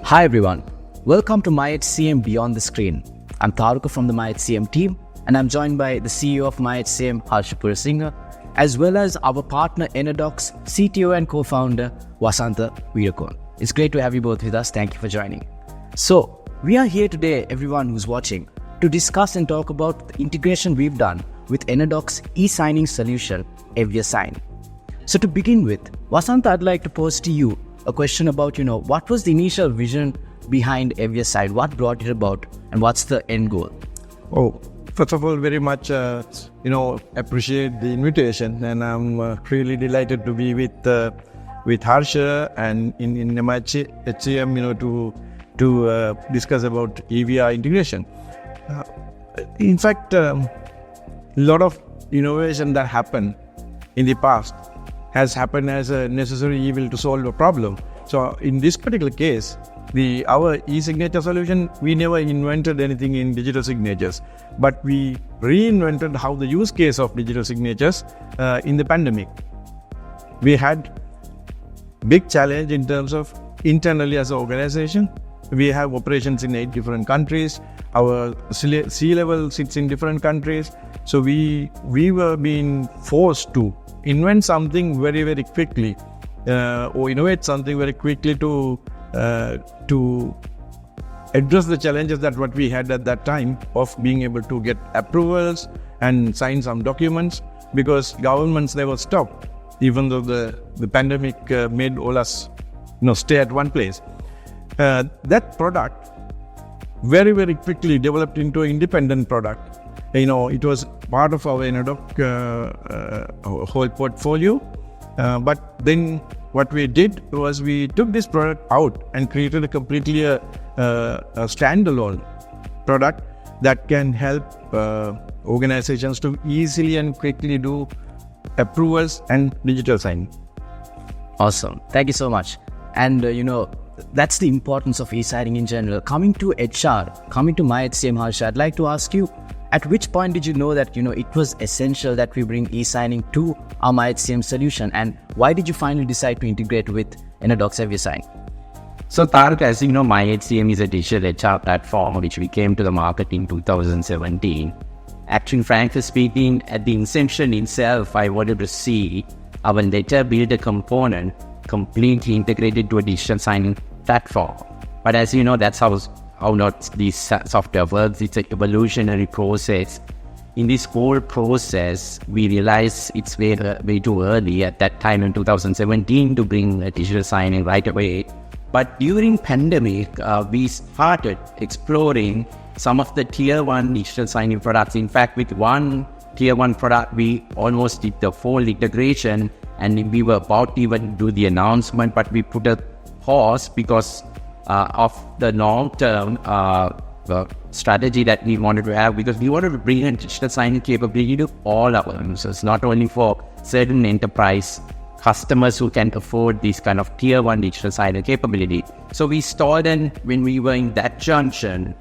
Hi everyone, welcome to MiHCM Beyond the Screen. I'm Tharuka from the MiHCM team and I'm joined by the CEO of MiHCM, Harsha Purasinghe, as well as our partner Enadoc's CTO and co-founder Wasantha Weerakoone. It's great to have you both with us. Thank you for joining. So, we are here today, everyone who's watching, to discuss and talk about the integration we've done with Enadoc's e-signing solution, Evia Sign. So to begin with, Wasantha, I'd like to pose to you a question about, what was the initial vision behind Evia Sign? What brought it about and what's the end goal? Oh, first of all, very much, appreciate the invitation, and I'm really delighted to be with Harsha and in MiHCM, to discuss about Evia integration. In fact, a lot of innovation that happened in the past has happened as a necessary evil to solve a problem. So in this particular case, our ESignature solution, we never invented anything in digital signatures, but we reinvented how the use case of digital signatures in the pandemic. We had big challenge in terms of internally as an organization. We have operations in 8 different countries. Our C-level sits in different countries. So we were being forced to invent something very, very quickly or innovate something very quickly to address the challenges that what we had at that time of being able to get approvals and sign some documents, because governments never stopped, even though the pandemic made all us stay at one place. That product very, very quickly developed into an independent product. It was part of our Enadoc whole portfolio. But then what we did was we took this product out and created a completely a standalone product that can help organizations to easily and quickly do approvals and digital signing. Awesome. Thank you so much. And, that's the importance of e-signing in general. Coming to HR, coming to MiHCM, Harsha, I'd like to ask you, at which point did you know that, it was essential that we bring e-signing to our MiHCM solution? And why did you finally decide to integrate with Enadoc's Evia Sign? So Tarak, as you know, MiHCM is a digital HR platform which we came to the market in 2017. Actually, frankly speaking, at the inception itself, I wanted to see our letter builder component completely integrated to a digital signing platform. But as you know, that's how not this software works. It's an evolutionary process. In this whole process, we realized it's way too early at that time in 2017 to bring a digital signing right away. But during pandemic, we started exploring some of the tier 1 digital signing products. In fact, with one tier 1 product, we almost did the full integration, and we were about to even do the announcement, but we put a pause because of the long-term strategy that we wanted to have, because we wanted to bring a digital signing capability to all our users, not only for certain enterprise customers who can afford this kind of tier 1 digital signing capability. So we started, when we were in that junction,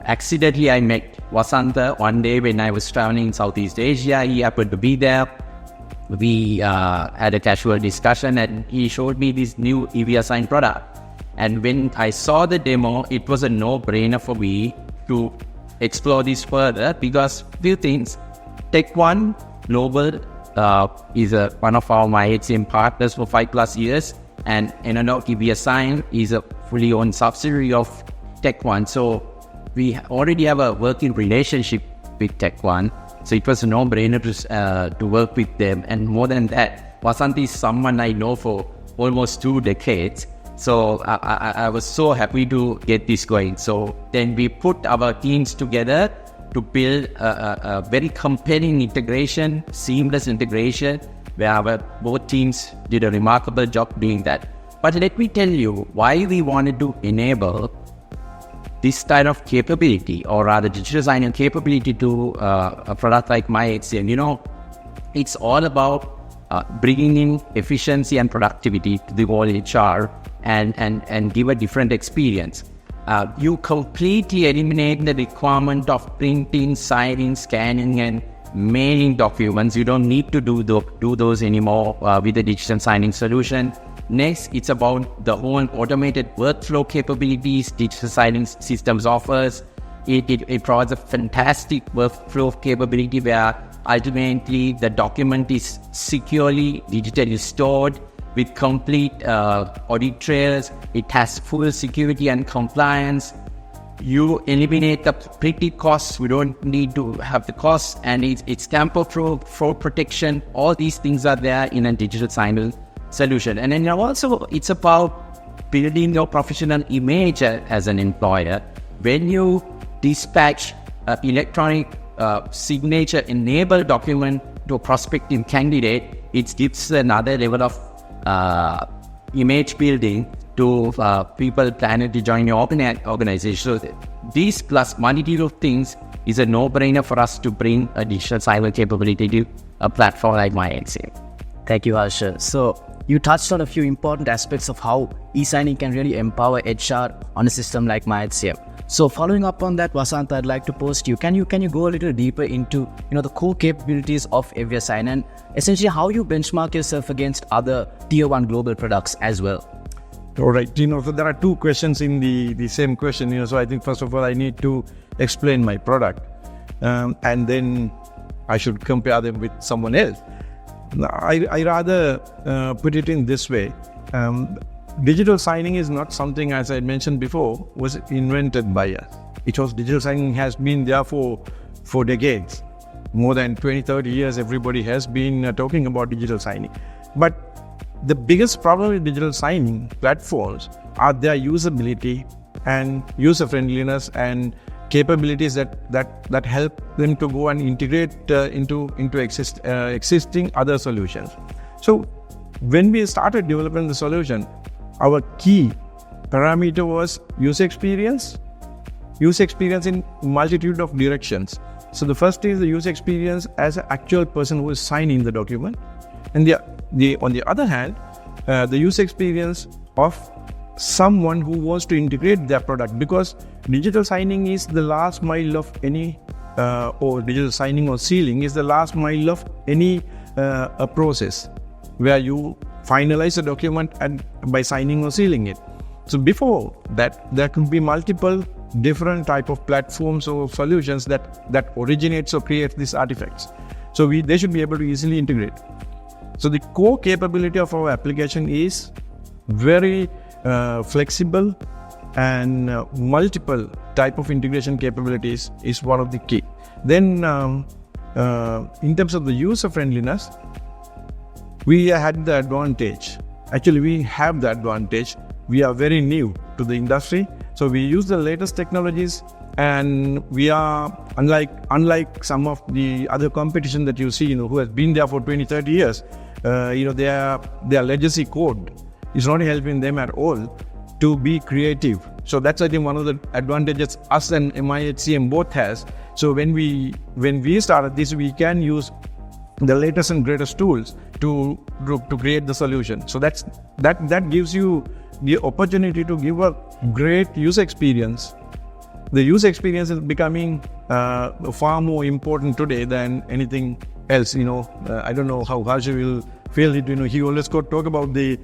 accidentally I met Wasantha one day when I was traveling in Southeast Asia. He happened to be there. We had a casual discussion and he showed me this new Evia Sign product. And when I saw the demo, it was a no-brainer for me to explore this further, because few things. Tech One Global is one of our MiHCM partners for 5+ years, and Enadoc Evia Sign is a fully owned subsidiary of Tech One. So we already have a working relationship with Tech One. So it was a no-brainer to work with them. And more than that, Wasantha is someone I know for almost 2 decades. So I was so happy to get this going. So then we put our teams together to build a very compelling integration, seamless integration, where our both teams did a remarkable job doing that. But let me tell you why we wanted to enable this kind of capability, or rather digital signing capability, to a product like MiHCM. It's all about bringing in efficiency and productivity to the whole HR and give a different experience. You completely eliminate the requirement of printing, signing, scanning, and mailing documents. You don't need to do those anymore with the digital signing solution. Next, it's about the whole automated workflow capabilities digital signing systems offers. It provides a fantastic workflow capability where ultimately the document is securely digitally stored with complete audit trails. It has full security and compliance. You eliminate the pretty costs. We don't need to have the costs, and it's tamper-proof, fraud protection. All these things are there in a digital sign solution. And then also it's about building your professional image as an employer. When you dispatch electronic signature enabled document to a prospective candidate, it gives another level of image building to people planning to join your organization. So these plus multitude of things is a no-brainer for us to bring a digital sign capability to a platform like MiHCM. Thank you, Harsha. So you touched on a few important aspects of how e-signing can really empower HR on a system like MiHCM. So following up on that, Wasantha, I'd like to pose to you, can you go a little deeper into the core capabilities of Evia Sign and essentially how you benchmark yourself against other tier 1 global products as well? All right, so there are two questions in the same question, so I think first of all I need to explain my product and then I should compare them with someone else. I rather put it in this way. Digital signing is not something, as I mentioned before, was invented by us. Digital signing has been there for decades. More than 20-30 years, everybody has been talking about digital signing. But the biggest problem with digital signing platforms are their usability and user friendliness and capabilities that help them to go and integrate into existing other solutions. So when we started developing the solution, our key parameter was user experience in multitude of directions. So the first is the user experience as an actual person who is signing the document, and on the other hand, the user experience of someone who wants to integrate their product, because digital signing is the last mile of any or digital signing or sealing is the last mile of any a process where you finalize a document and by signing or sealing it. So before that, there could be multiple different type of platforms or solutions that originates or creates these artifacts. So they should be able to easily integrate. So the core capability of our application is very flexible, and multiple type of integration capabilities is one of the key. Then in terms of the user friendliness, we had the advantage. Actually, we have the advantage. We are very new to the industry, so we use the latest technologies, and we are unlike some of the other competition that you see, who has been there for 20-30 years. Their legacy code is not helping them at all to be creative. So that's, I think, one of the advantages us and MiHCM both has. So when we started this, we can use the latest and greatest tools to create the solution. So that gives you the opportunity to give a great user experience. The user experience is becoming far more important today than anything else. I don't know how Harsha will feel it. He always talk about the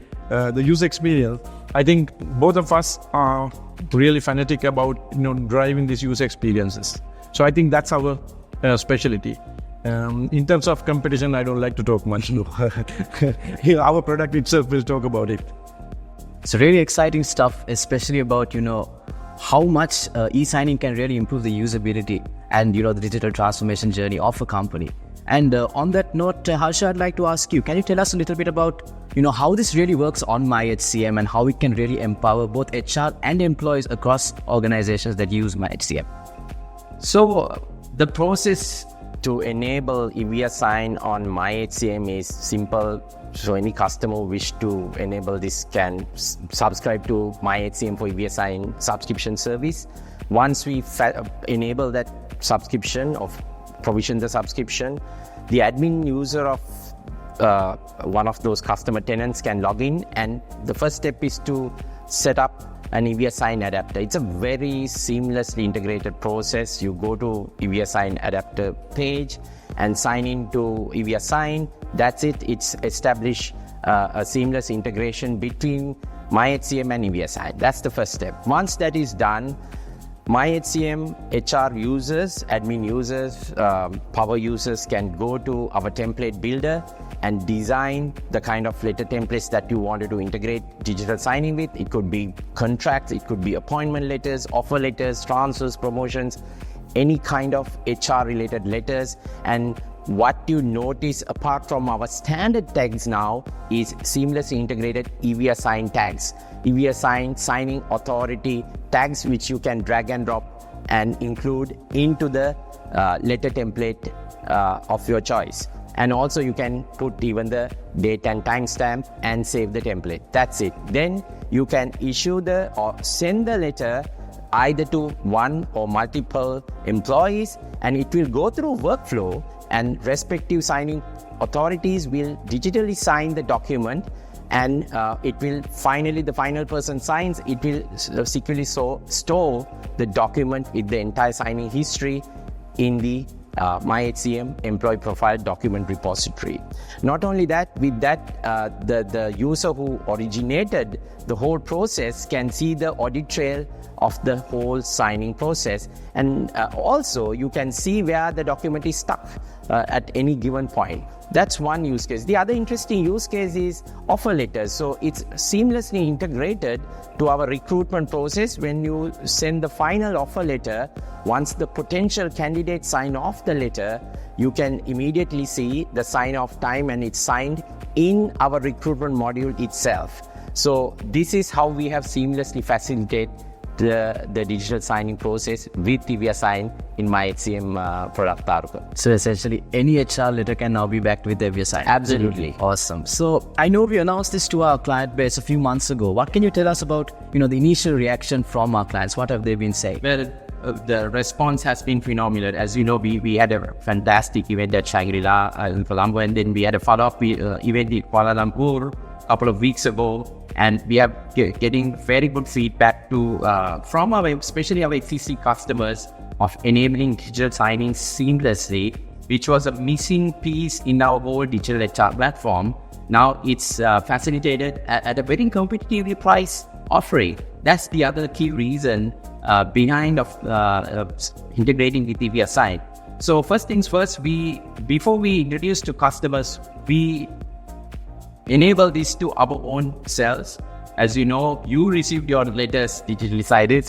user experience. I think both of us are really fanatic about driving these user experiences. So I think that's our specialty. In terms of competition, I don't like to talk much. Our product itself will talk about it. It's really exciting stuff, especially about how much e-signing can really improve the usability and the digital transformation journey of a company. And on that note, Harsha, I'd like to ask you, can you tell us a little bit about how this really works on MiHCM and how it can really empower both HR and employees across organizations that use MiHCM? So the process to enable Evia Sign on MiHCM is simple. So any customer who wish to enable this can subscribe to MiHCM for Evia Sign subscription service. Once we enable that subscription or provision the subscription, the admin user of one of those customer tenants can log in, and the first step is to set up an Evia Sign adapter. It's a very seamlessly integrated process. You go to Evia Sign adapter page and sign into Evia Sign. That's it. It's established a seamless integration between MiHCM and Evia Sign. That's the first step. Once that is done, MiHCM HR users, admin users, power users can go to our template builder and design the kind of letter templates that you wanted to integrate digital signing with. It could be contracts, it could be appointment letters, offer letters, transfers, promotions, any kind of HR related letters. And what you notice apart from our standard tags now is seamlessly integrated Evia Sign tags. Evia Sign signing authority tags, which you can drag and drop and include into the letter template of your choice. And also you can put even the date and timestamp and save the template. That's it. Then you can issue or send the letter either to one or multiple employees, and it will go through workflow, and respective signing authorities will digitally sign the document, and it will finally, the final person signs, it will securely store the document with the entire signing history in the MiHCM employee profile document repository. Not only that, with that, the user who originated the whole process can see the audit trail of the whole signing process, and also you can see where the document is stuck at any given point. That's one use case. The other interesting use case is offer letters. So it's seamlessly integrated to our recruitment process. When you send the final offer letter, once the potential candidate sign off the letter, you can immediately see the sign off time, and it's signed in our recruitment module itself. So this is how we have seamlessly facilitated the digital signing process with Evia Sign in MiHCM product, Tharuka. So essentially, any HR letter can now be backed with Evia Sign. Absolutely. Awesome. So I know we announced this to our client base a few months ago. What can you tell us about, the initial reaction from our clients? What have they been saying? Well, the response has been phenomenal. As you know, we had a fantastic event at Shangri-La in Colombo, and then we had a follow-up event in Kuala Lumpur a couple of weeks ago. And we are getting very good feedback from especially our existing customers, of enabling digital signing seamlessly, which was a missing piece in our whole digital HR platform. Now it's facilitated at a very competitively priced offering. That's the other key reason behind integrating with Evia Sign. So first things first, before we introduce to customers, we enable this to our own selves. As you know, you received your letters digitally signed.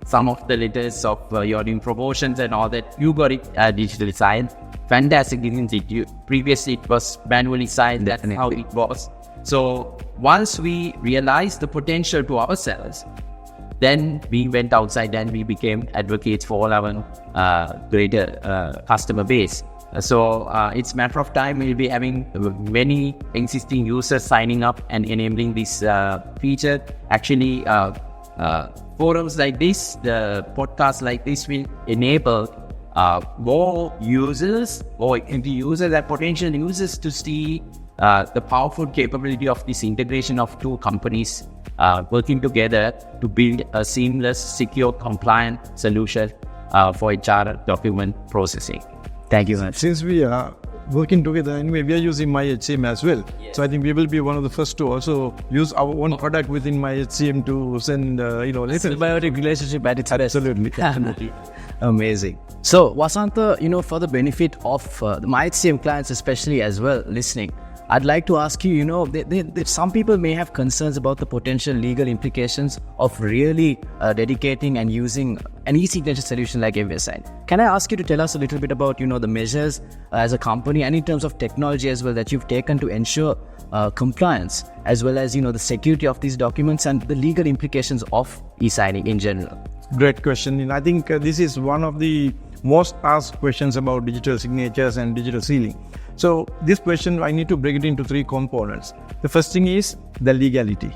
Some of the letters of your new promotions and all that, you got it digitally signed. Fantastic, isn't it? Previously it was manually signed. That's how it was. So once we realized the potential to ourselves, then we went outside and we became advocates for all our greater customer base. So it's a matter of time we'll be having many existing users signing up and enabling this feature. Actually, forums like this, the podcast like this will enable more users or the users and potential users to see the powerful capability of this integration of two companies working together to build a seamless, secure, compliant solution for HR document processing. Thank you much. Since we are working together, anyway, we are using MiHCM as well. Yes. So I think we will be one of the first to also use our own product within MiHCM to send, letters. Symbiotic relationship at its best. Absolutely. Amazing. So Wasantha, for the benefit of the MiHCM clients especially as well listening, I'd like to ask you, some people may have concerns about the potential legal implications of really dedicating and using an ESignature solution like Evia Sign. Can I ask you to tell us a little bit about, the measures as a company and in terms of technology as well that you've taken to ensure compliance, as well as, the security of these documents and the legal implications of e-signing in general? Great question. And I think this is one of the most asked questions about digital signatures and digital sealing. So this question, I need to break it into three components. The first thing is the legality.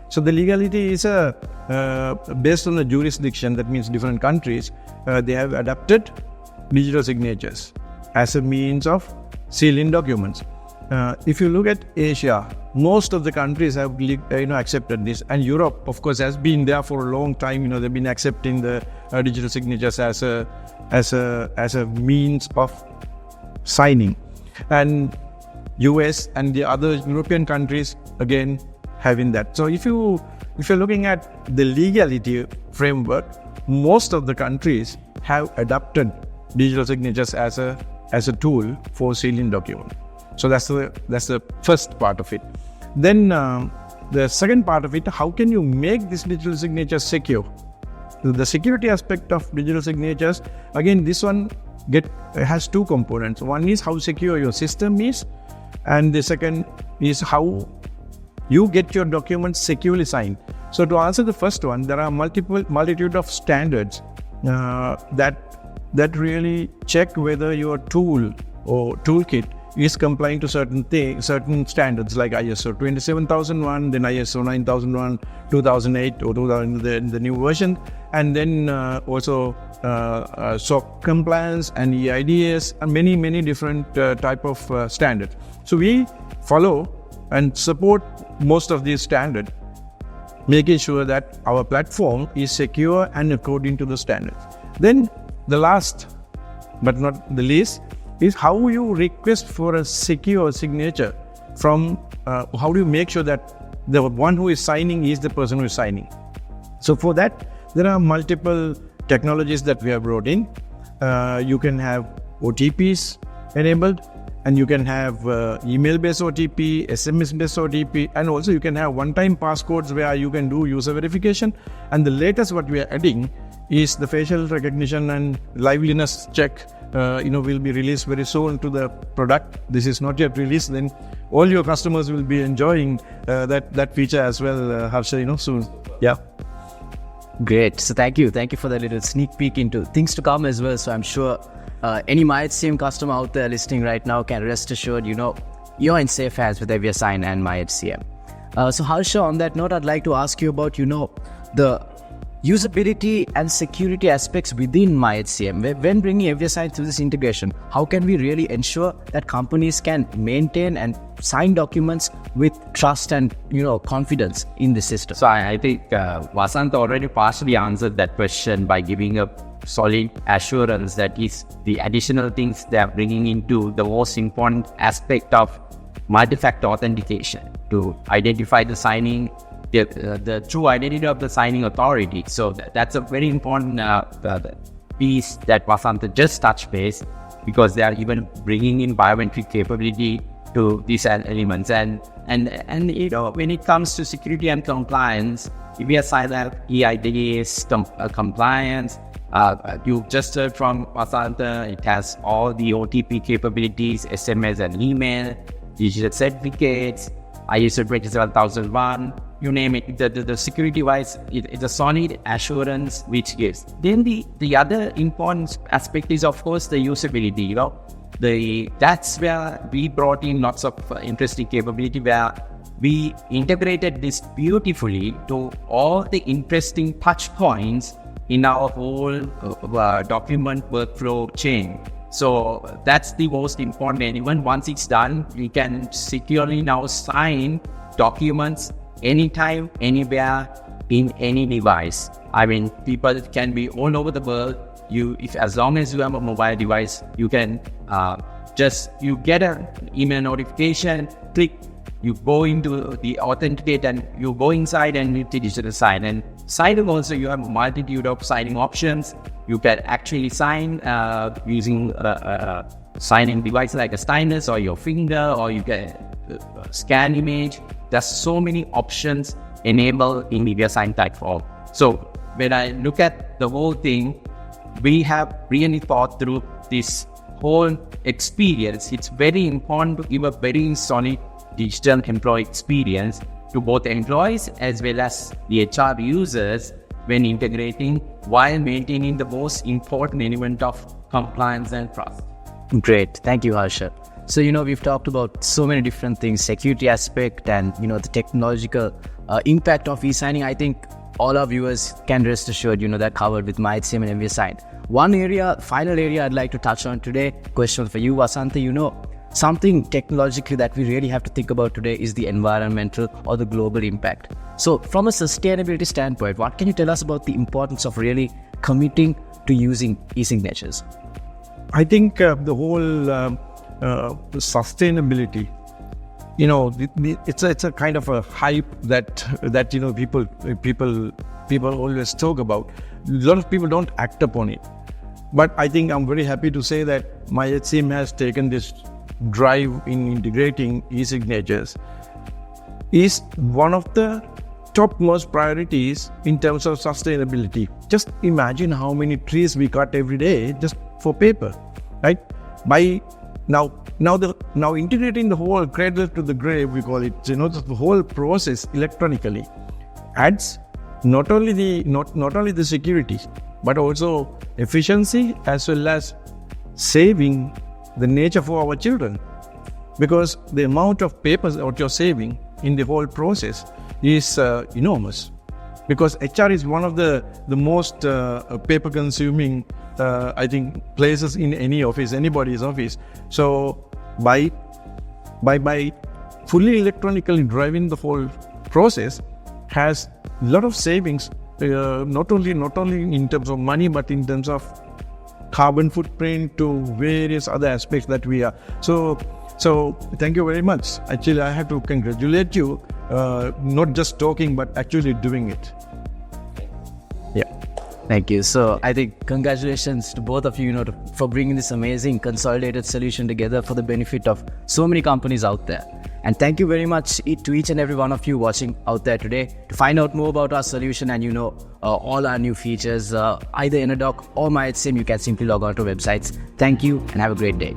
So the legality is based on the jurisdiction, that means different countries, they have adopted digital signatures as a means of sealing documents. If you look at Asia, most of the countries have accepted this, and Europe, of course, has been there for a long time. They've been accepting the digital signatures as a means of signing. And US and the other European countries again having that. So if you're looking at the legality framework, most of the countries have adopted digital signatures as a tool for sealing document. So that's the first part of it. Then the second part of it, how can you make this digital signature secure? The security aspect of digital signatures, again, this one has two components. One is how secure your system is, and the second is how you get your documents securely signed. So to answer the first one, there are multitude of standards that really check whether your tool or toolkit is complying to certain standards like ISO 27001, then ISO 9001, 2008 or 2000, the new version, and then also SOC compliance and EIDS and many different type of standards. So we follow and support most of these standards, making sure that our platform is secure and according to the standards. Then the last but not the least is how you request for a secure signature from, how do you make sure that the one who is signing is the person who is signing. So for that, there are multiple technologies that we have brought in. You can have OTPs enabled, and you can have email-based OTP, SMS-based OTP, and also you can have one-time passcodes where you can do user verification. And the latest what we are adding is the facial recognition and liveliness check. Will be released very soon to the product. This is not yet released. Then all your customers will be enjoying that feature as well, Harsha, soon. Yeah. Great. So thank you for that little sneak peek into things to come as well. So I'm sure any MiHCM customer out there listening right now can rest assured, you're in safe hands with Evia Sign and MiHCM. So Harsha, on that note, I'd like to ask you about, the usability and security aspects within MiHCM. When bringing Evia Sign through this integration, how can we really ensure that companies can maintain and sign documents with trust and confidence in the system? So I think Wasantha already partially answered that question by giving a solid assurance that is the additional things they are bringing into the most important aspect of multi-factor authentication to identify the signing, the true identity of the signing authority. So that's a very important piece that Wasantha just touched base, because they are even bringing in biometric capability to these elements. And when it comes to security and compliance, if we assign that EIDS compliance, you just heard from Wasantha, it has all the OTP capabilities, SMS and email, digital certificates, ISO 27001, you name it. The security-wise, it's a solid assurance which gives. Then the other important aspect is, of course, the usability. That's where we brought in lots of interesting capability, where we integrated this beautifully to all the interesting touch points in our whole document workflow chain. So that's the most important. And even once it's done, we can securely now sign documents anytime, anywhere, in any device. I mean, people can be all over the world. As long as you have a mobile device, you can you get an email notification, click, you go into the authenticate, and you go inside and hit the digital sign. And signing also, you have a multitude of signing options. You can actually sign using a signing device like a stylus or your finger, or you can scan image. There's so many options enabled in Evia Sign platform. So when I look at the whole thing, we have really thought through this whole experience. It's very important to give a very solid digital employee experience to both employees as well as the HR users when integrating, while maintaining the most important element of compliance and trust. Great. Thank you, Harsha. So, we've talked about so many different things, security aspect and, the technological impact of e-signing. I think all our viewers can rest assured, that covered with MiHCM and Evia Sign. Final area I'd like to touch on today, question for you, Wasantha, something technologically that we really have to think about today is the environmental or the global impact. So from a sustainability standpoint, what can you tell us about the importance of really committing to using e-signatures? I think the whole sustainability it's a kind of a hype that people always talk about. A lot of people don't act upon it. But I think I'm very happy to say that MiHCM has taken this drive in integrating e-signatures is one of the topmost priorities in terms of sustainability. Just imagine how many trees we cut every day just for paper, right? By now integrating the whole cradle to the grave, we call it, the whole process electronically adds not only the security, but also efficiency as well as saving the nature for our children. Because the amount of papers that you're saving in the whole process is enormous. Because HR is one of the most paper consuming I think places in anybody's office. So by fully electronically driving the whole process has a lot of savings, not only in terms of money, but in terms of carbon footprint to various other aspects that we are. So thank you very much. Actually, I have to congratulate you, not just talking, but actually doing it. Yeah. Thank you. So I think congratulations to both of you, for bringing this amazing consolidated solution together for the benefit of so many companies out there. And thank you very much to each and every one of you watching out there today. To find out more about our solution and all our new features, either Enadoc or MiHCM, you can simply log on to our websites. Thank you and have a great day.